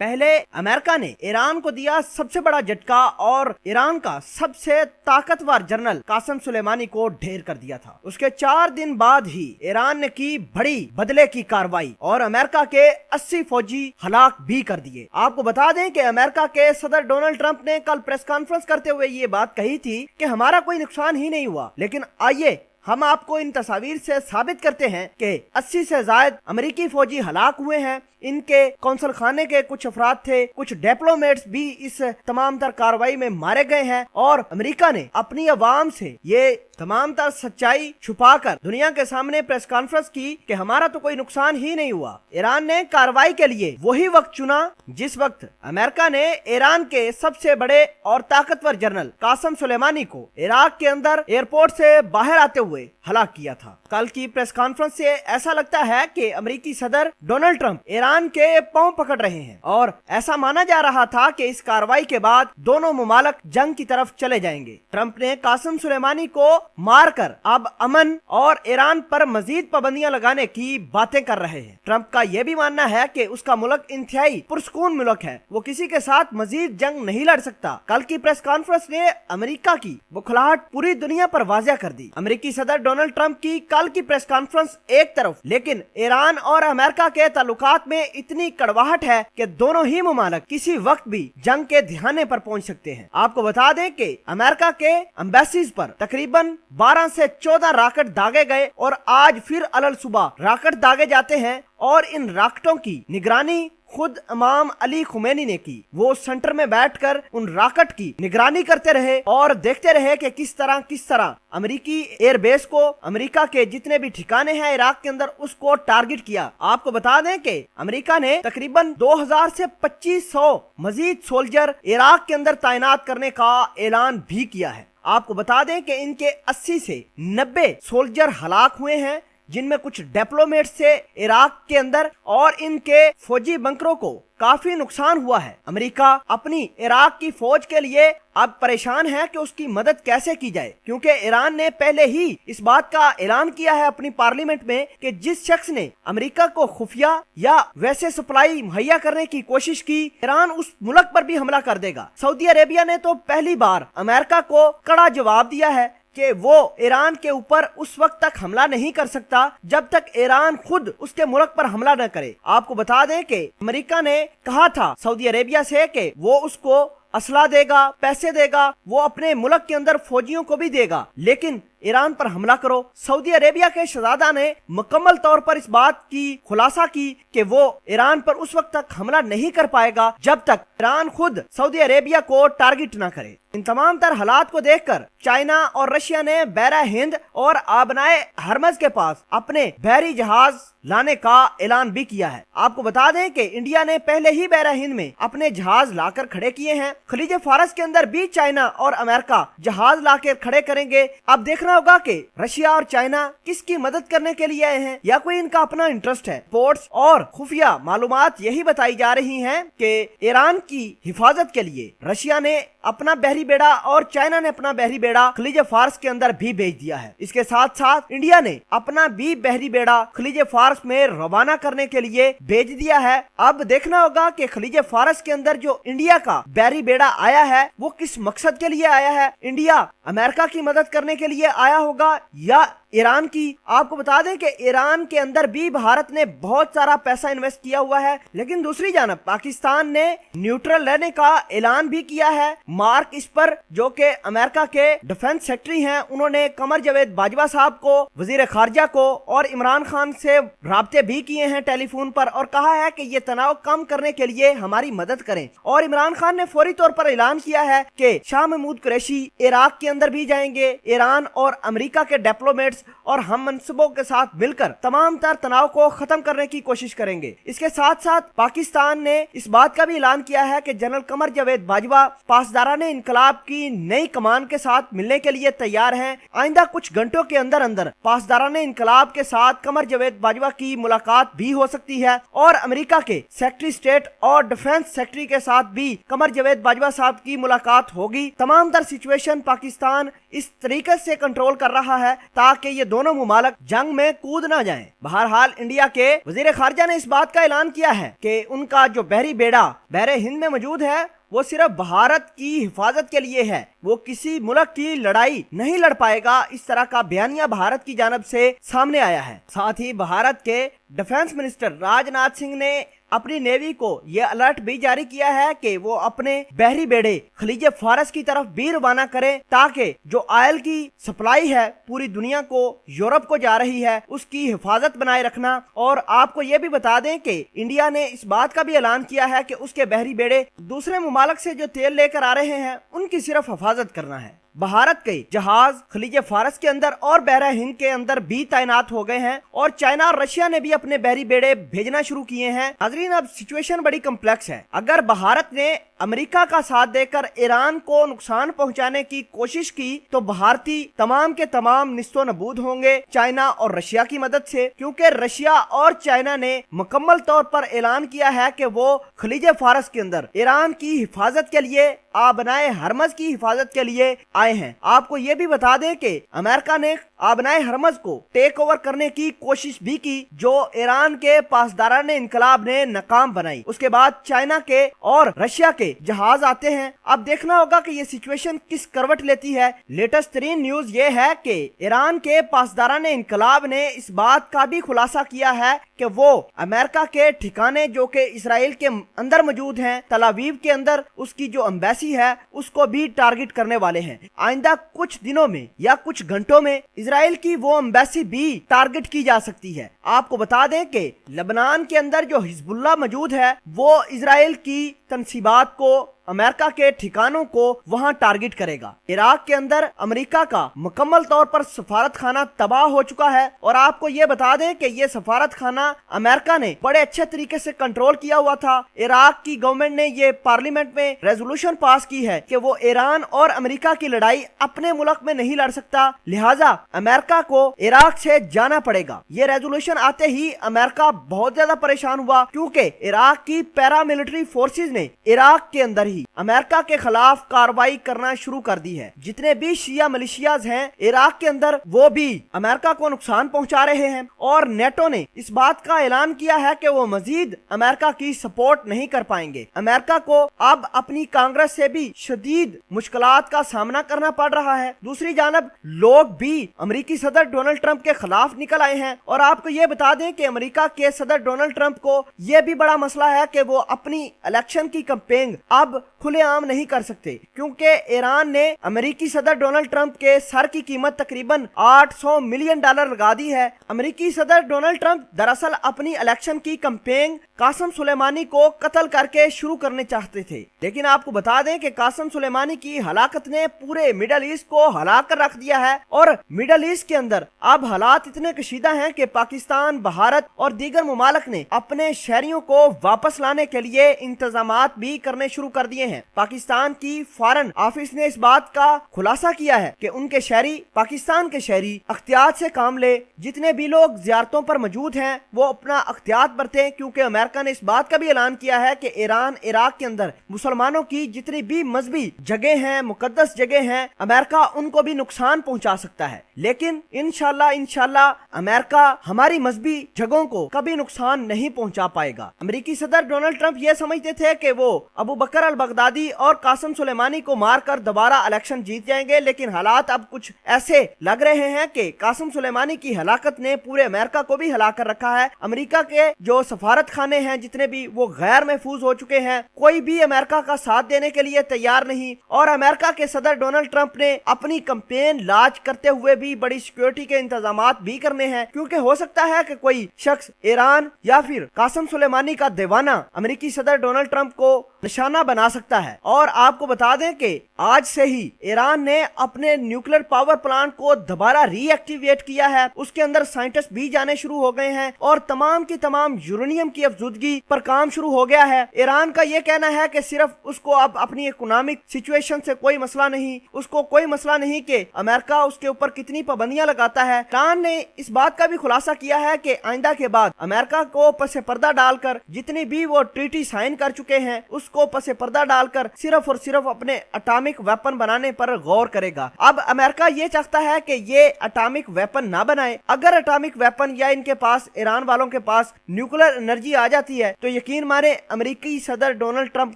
पहले अमेरिका ने ईरान को दिया सबसे बड़ा झटका और ईरान का सबसे ताकतवर जनरल कासिम सुलेमानी को ढेर कर दिया था। उसके 4 दिन बाद ही ईरान ने की बड़ी बदले की कार्रवाई और अमेरिका के 80 फौजी हलाक भी कर दिए। आपको बता दें कि अमेरिका के सदर डोनाल्ड ट्रंप ने कल प्रेस कॉन्फ्रेंस करते हुए ये बात कही थी कि हमारा कोई नुकसान ही नहीं हुआ, लेकिन आइए हम आपको इन तस्वीर से साबित करते हैं कि 80 से ज्यादा अमेरिकी फौजी हलाक हुए हैं। इनके कौंसल खाने के कुछ अफराद थे, कुछ डिप्लोमेट्स भी इस तमाम तर कार्रवाई में मारे गए हैं और अमेरिका ने अपनी आवाम से ये तमाम तर सच्चाई छुपाकर दुनिया के सामने प्रेस कॉन्फ्रेंस की कि हमारा तो कोई नुकसान ही नहीं हुआ। ईरान ने कार्रवाई के लिए वही वक्त चुना जिस वक्त अमेरिका ने ईरान के सबसे बड़े और ताकतवर जनरल कासिम सुलेमानी को इराक के अंदर एयरपोर्ट से बाहर आते हुए हलाक किया था। कल की प्रेस कॉन्फ्रेंस से ऐसा लगता है कि अमेरिकी सदर डोनाल्ड ट्रंप ईरान के पांव पकड़ रहे हैं और ऐसा माना जा रहा था कि इस कार्रवाई के बाद दोनों मुमालिक जंग की तरफ चले जाएंगे। ट्रंप ने कासिम सुलेमानी को मारकर अब अमन और ईरान पर मजीद पाबंदियां लगाने की बातें कर रहे हैं। ट्रंप का यह भी मानना है कि उसका मुल्क इंतहाई पुरसकून मुल्क है, वो किसी के साथ मजीद जंग नहीं लड़ सकता। कल की प्रेस कॉन्फ्रेंस ने अमेरिका की बुखलाहट पूरी दुनिया पर वाज़ेह कर दी। अमेरिकी सदर डोनाल्ड ट्रंप की कल की प्रेस कॉन्फ्रेंस एक तरफ, लेकिन ईरान और अमेरिका के ताल्लुकात में इतनी कड़वाहट है कि दोनों ही मुमालिक किसी वक्त भी जंग के धियाने पर पहुंच सकते हैं। आपको बता दें कि अमेरिका के एम्बेसीज पर तकरीबन 12 से 14 रॉकेट दागे गए और आज फिर अलल सुबह रॉकेट दागे जाते हैं और इन रॉकेटों की निगरानी खुद इमाम अली खुमैनी ने की। वो सेंटर में बैठकर उन रॉकेट की निगरानी करते रहे और देखते रहे कि किस तरह अमेरिकी एयरबेस को, अमेरिका के जितने भी ठिकाने हैं इराक के अंदर, उसको टारगेट किया। आपको बता दें कि अमेरिका ने तकरीबन 2000 से 2500 मजीद सोल्जर इराक के अंदर तैनात करने का ऐलान भी किया है। आपको बता दें कि इनके 80 से 90 सोल्जर हलाक हुए हैं, जिनमें कुछ डिप्लोमेट्स थे इराक के अंदर, और इनके फौजी बंकरों को काफी नुकसान हुआ है। अमेरिका अपनी इराक की फौज के लिए अब परेशान है कि उसकी मदद कैसे की जाए, क्योंकि ईरान ने पहले ही इस बात का ऐलान किया है अपनी पार्लियामेंट में कि जिस शख्स ने अमेरिका को खुफिया या वैसे सप्लाई मुहैया करने की कोशिश की, ईरान उस मुल्क पर भी हमला कर देगा। सऊदी अरेबिया ने तो पहली बार अमेरिका को कड़ा जवाब दिया है कि वो ईरान के ऊपर उस वक्त तक हमला नहीं कर सकता जब तक ईरान खुद उसके मुल्क पर हमला न करे। आपको बता दें कि अमेरिका ने कहा था सऊदी अरेबिया से कि वो उसको असला देगा, पैसे देगा, वो अपने मुल्क के अंदर फौजियों को भी देगा, लेकिन ईरान पर हमला करो। सऊदी अरेबिया के शहजादा ने मुकम्मल तौर पर इस बात की खुलासा की कि वो ईरान पर उस वक्त तक हमला नहीं कर पाएगा जब तक ईरान खुद सऊदी अरेबिया को टारगेट न करे। इन तमाम तर हालात को देखकर चाइना और रशिया ने बहरा हिंद और आबनाए हरमज के पास अपने बहरी जहाज लाने का ऐलान भी किया है। आपको बता दें कि इंडिया ने पहले ही बहरा हिंद में अपने जहाज लाकर खड़े किए हैं। खलीज फारस के अंदर भी चाइना और अमेरिका जहाज लाकर खड़े करेंगे। अब देखना होगा कि रशिया और चाइना किसकी मदद करने के लिए आए हैं या कोई इनका अपना इंटरेस्ट है। रिपोर्ट्स और खुफिया मालूमात यही बताई जा रही हैं कि ईरान की हिफाजत के लिए रशिया ने अपना बहरी बेड़ा और चाइना ने अपना बहरी बेड़ा खलीज फारस के अंदर भी भेज दिया है। इसके साथ साथ इंडिया ने अपना भी बहरी बेड़ा खलीज फारस में रवाना करने के लिए भेज दिया है। अब देखना होगा कि खलीज फारस के अंदर जो इंडिया का बहरी बेड़ा आया है वो किस मकसद के लिए आया है। इंडिया अमेरिका की मदद करने के लिए आया होगा या ईरान की। आपको बता दें कि ईरान के अंदर भी भारत ने बहुत सारा पैसा इन्वेस्ट किया हुआ है, लेकिन दूसरी जानब पाकिस्तान ने न्यूट्रल रहने का ऐलान भी किया है। मार्क इस्पर जो कि अमेरिका के डिफेंस सेक्रेटरी हैं, उन्होंने कमर जावेद बाजवा साहब को, वजीर खारजा को और इमरान खान से राब्ते भी किए हैं टेलीफोन पर और कहा है कि ये तनाव कम करने के लिए हमारी मदद करें। और इमरान खान ने फौरी तौर पर ऐलान किया है कि शाह महमूद कुरैशी इराक के अंदर भी जाएंगे। ईरान और अमेरिका के डिप्लोमेट्स और हम मनसूबों के साथ मिलकर तमाम तर तनाव को खत्म करने की कोशिश करेंगे। इसके साथ साथ पाकिस्तान ने इस बात का भी ऐलान किया है कि जनरल कमर जावेद बाजवा पासदाराने इनकलाब की नई कमान के साथ मिलने के लिए तैयार हैं। आइंदा कुछ घंटों के अंदर अंदर पासदाराने इनकलाब के साथ कमर जावेद बाजवा की मुलाकात भी हो सकती है और अमेरिका के सेक्रेटरी स्टेट और डिफेंस सेक्रेटरी के साथ भी कमर जावेद बाजवा साहब की मुलाकात होगी। तमाम तर सिचुएशन पाकिस्तान इस तरीके से कंट्रोल कर रहा है ताकि ये दोनों मुमालिक जंग में कूद ना जाएं। बहरहाल इंडिया के वजीर खारजा ने इस बात का ऐलान किया है कि उनका जो बहरी बेड़ा बहरे हिंद में मौजूद है वो सिर्फ भारत की हिफाजत के लिए है, वो किसी मुल्क की लड़ाई नहीं लड़ पाएगा। इस तरह का बयानिया भारत की जानब से सामने आया है। साथ ही भारत के डिफेंस मिनिस्टर राजनाथ सिंह ने अपनी नेवी को यह अलर्ट भी जारी किया है कि वो अपने बहरी बेड़े खलीज फारस की तरफ भी रवाना करें, ताकि जो ऑयल की सप्लाई है पूरी दुनिया को, यूरोप को जा रही है, उसकी हिफाजत बनाए रखना। और आपको ये भी बता दें कि इंडिया ने इस बात का भी ऐलान किया है कि उसके बहरी बेड़े दूसरे मुमालिक से जो तेल लेकर आ रहे हैं उनकी सिर्फ हिफाजत करना है। भारत के जहाज खलीज फारस के अंदर और बहरा हिंद के अंदर भी तैनात हो गए हैं और चाइना और रशिया ने भी अपने बहरी बेड़े भेजना शुरू किए हैं। नाज़रीन, अब सिचुएशन बड़ी कम्प्लेक्स है। अगर भारत ने अमेरिका का साथ देकर ईरान को नुकसान पहुंचाने की कोशिश की तो भारतीय तमाम के तमाम निस्तो नबूद होंगे चाइना और रशिया की मदद से, क्योंकि रशिया और चाइना ने मुकम्मल तौर पर ऐलान किया है कि वो खलीज फारस के अंदर ईरान की हिफाजत के लिए, आबनाए हरमज की हिफाजत के लिए आए हैं। आपको ये भी बता दें कि अमेरिका ने आबनाए हरमज को टेक ओवर करने की कोशिश भी की, जो ईरान के पासदारान इनकलाब ने नाकाम बनाई। उसके बाद चाइना के और रशिया के जहाज आते हैं। अब देखना होगा कि ये सिचुएशन किस करवट लेती है। लेटेस्ट तरीन न्यूज ये है कि ईरान के पासदारान इनकलाब ने इस बात का भी खुलासा किया है कि वो अमेरिका के ठिकाने जो कि इसराइल के अंदर मौजूद हैं, तल अवीव के अंदर उसकी जो एम्बेसी है उसको भी टारगेट करने वाले हैं। आइंदा कुछ दिनों में या कुछ घंटों में इसराइल की वो एम्बेसी भी टारगेट की जा सकती है। आपको बता दें कि लेबनान के अंदर जो हिजबुल्लाह मौजूद है वो इसराइल की तनसीबात को, अमेरिका के ठिकानों को वहां टारगेट करेगा। इराक के अंदर अमेरिका का मुकम्मल तौर पर सफारत खाना तबाह हो चुका है और आपको ये बता दें कि ये सफारत खाना अमेरिका ने बड़े अच्छे तरीके से कंट्रोल किया हुआ था। इराक की गवर्नमेंट ने ये पार्लियामेंट में रेजोल्यूशन पास की है कि वो ईरान और अमेरिका की लड़ाई अपने मुल्क में नहीं लड़ सकता, लिहाजा अमेरिका को इराक से जाना पड़ेगा। ये रेजोल्यूशन आते ही अमेरिका बहुत ज्यादा परेशान हुआ, क्योंकि इराक की पैरामिलिट्री फोर्सेज ने इराक के अंदर अमेरिका के खिलाफ कार्रवाई करना शुरू कर दी है। जितने भी शिया मिलिशियाज हैं इराक के अंदर वो भी अमेरिका को नुकसान पहुंचा रहे हैं और नेटो ने इस बात का ऐलान किया है कि वो मजीद अमेरिका की सपोर्ट नहीं कर पाएंगे। अमेरिका को अब अपनी कांग्रेस से भी शदीद मुश्किलात का सामना करना पड़ रहा है। दूसरी जानब लोग भी अमेरिकी सदर डोनाल्ड ट्रंप के खिलाफ निकल आए हैं और आपको ये बता दें कि अमेरिका के सदर डोनाल्ड ट्रंप को यह भी बड़ा मसला है कि वो अपनी इलेक्शन की कैंपेन अब खुलेआम नहीं कर सकते, क्योंकि ईरान ने अमेरिकी सदर डोनाल्ड ट्रंप के सर की कीमत तकरीबन $800 मिलियन लगा दी है। अमेरिकी सदर डोनाल्ड ट्रंप दरअसल अपनी इलेक्शन की कैंपेन कासिम सुलेमानी को कत्ल करके शुरू करने चाहते थे, लेकिन आपको बता दें कि कासिम सुलेमानी की हलाकत ने पूरे मिडल ईस्ट को हला कर रख दिया है और मिडल ईस्ट के अंदर अब हालात इतने कशीदा हैं कि पाकिस्तान, भारत और दीगर मुमालिक ने अपने शहरियों को वापस लाने के लिए इंतजामात भी करने शुरू कर दिए हैं। पाकिस्तान की फॉरेन ऑफिस ने इस बात का खुलासा किया है कि उनके शहरी, पाकिस्तान के शहरी अख्तियात से काम ले। जितने भी लोग ज़ियारतों पर मौजूद हैं वो अपना अख्तियात बरतें, क्योंकि अमेरिका ने इस बात का भी ऐलान किया है कि ईरान, इराक के अंदर मुसलमानों की जितनी भी मजहबी जगह हैं, मुकद्दस जगह हैं, अमेरिका उनको भी नुकसान पहुंचा सकता है। लेकिन इंशाल्लाह अमेरिका हमारी मजहबी जगहों को कभी नुकसान नहीं पहुंचा पाएगा। अमेरिकी सदर डोनाल्ड ट्रंप ये समझते थे कि वो अबू बकर अल बगदादी और कासिम सुलेमानी को मारकर दोबारा इलेक्शन जीत जाएंगे, लेकिन हालात अब कुछ ऐसे लग रहे हैं कि कासिम सुलेमानी की हलाकत ने पूरे अमेरिका को भी हिला कर रखा है। अमेरिका के जो सफारत खाने हैं जितने भी वो गैर महफूज हो चुके हैं, कोई भी अमेरिका का साथ देने के लिए तैयार नहीं और अमेरिका के सदर डोनाल्ड ट्रंप ने अपनी कैंपेन लॉन्च करते हुए भी बड़ी सिक्योरिटी के इंतजामात भी करने हैं, क्योंकि हो सकता है कि कोई शख्स ईरान या फिर कासिम सुलेमानी का दीवाना अमेरिकी सदर डोनाल्ड ट्रंप को निशाना बना सकता है। और आपको बता दें कि आज से ही ईरान ने अपने न्यूक्लियर पावर प्लांट को दोबारा रीएक्टिवेट किया है। उसके अंदर साइंटिस्ट भी जाने शुरू हो गए हैं और तमाम की तमाम यूरेनियम की अफजूदगी पर काम शुरू हो गया है। ईरान का ये कहना है कि सिर्फ उसको अब अपनी इकोनॉमिक सिचुएशन से कोई मसला नहीं, उसको कोई मसला नहीं कि अमेरिका उसके ऊपर कितनी पाबंदियां लगाता है। ईरान ने इस बात का भी खुलासा किया है कि आइंदा के बाद अमेरिका को पसे पर्दा डालकर जितनी भी वो ट्रीटी साइन कर चुके हैं उसको पसे पर्दा पैसा डालकर सिर्फ और सिर्फ अपने एटॉमिक वेपन बनाने पर गौर करेगा। अब अमेरिका ये चाहता है कि ये एटॉमिक वेपन ना बनाए। अगर एटॉमिक वेपन या इनके पास, ईरान वालों के पास न्यूक्लियर एनर्जी आ जाती है तो यकीन माने अमेरिकी सदर डोनाल्ड ट्रंप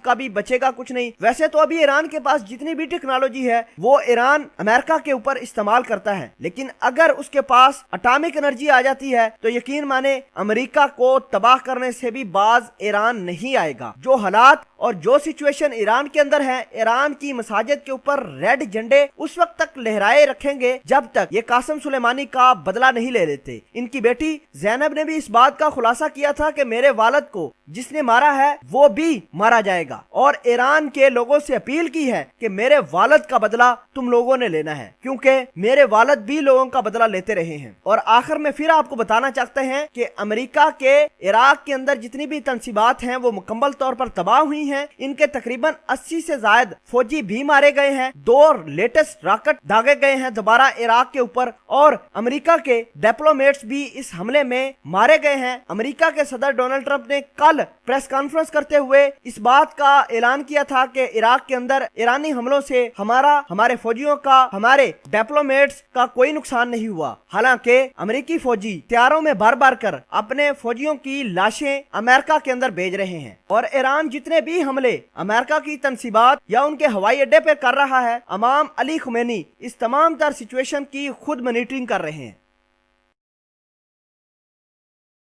का भी बचेगा कुछ नहीं। वैसे तो अभी ईरान के पास जितनी भी टेक्नोलॉजी है वो ईरान अमेरिका के ऊपर इस्तेमाल करता है, लेकिन अगर उसके पास एटॉमिक एनर्जी आ जाती है तो यकीन माने अमेरिका को तबाह करने से भी बाज ईरान नहीं आएगा। जो हालात और जो सिचुएशन ईरान के अंदर है, ईरान की मसाजिद के ऊपर रेड झंडे उस वक्त तक लहराए रखेंगे जब तक ये कासिम सुलेमानी का बदला नहीं ले लेते। इनकी बेटी ज़ैनब ने भी इस बात का खुलासा किया था कि मेरे वालिद को जिसने मारा है वो भी मारा जाएगा, और ईरान के लोगों से अपील की है कि मेरे वालिद का बदला तुम लोगों ने लेना है, क्योंकि मेरे वालिद भी लोगों का बदला लेते रहे हैं। और आखिर में फिर आपको बताना चाहते हैं कि अमेरिका के इराक के अंदर जितनी भी तंसीबात हैं वो मुकम्मल तौर पर तबाह हुई हैं। इनके तकरीबन 80 से ज्यादा फौजी भी मारे गए हैं। 2 लेटेस्ट रॉकेट दागे गए हैं दोबारा इराक के ऊपर, और अमेरिका के डिप्लोमेट्स भी इस हमले में मारे गए हैं। अमेरिका के सदर डोनाल्ड ट्रंप ने कल प्रेस कॉन्फ्रेंस करते हुए इस बात का ऐलान किया था कि इराक के अंदर ईरानी हमलों से हमारे फौजियों का, हमारे डिप्लोमेट्स का कोई नुकसान नहीं हुआ। हालांकि अमेरिकी फौजी तैयारों में भर भर कर अपने फौजियों की लाशें अमेरिका के अंदर भेज रहे हैं, और ईरान जितने भी हमले अमेरिका की तंसीबात या उनके हवाई अड्डे पे कर रहा है, इमाम अली खुमैनी इस तमाम तर सिचुएशन की खुद मॉनिटरिंग कर रहे हैं।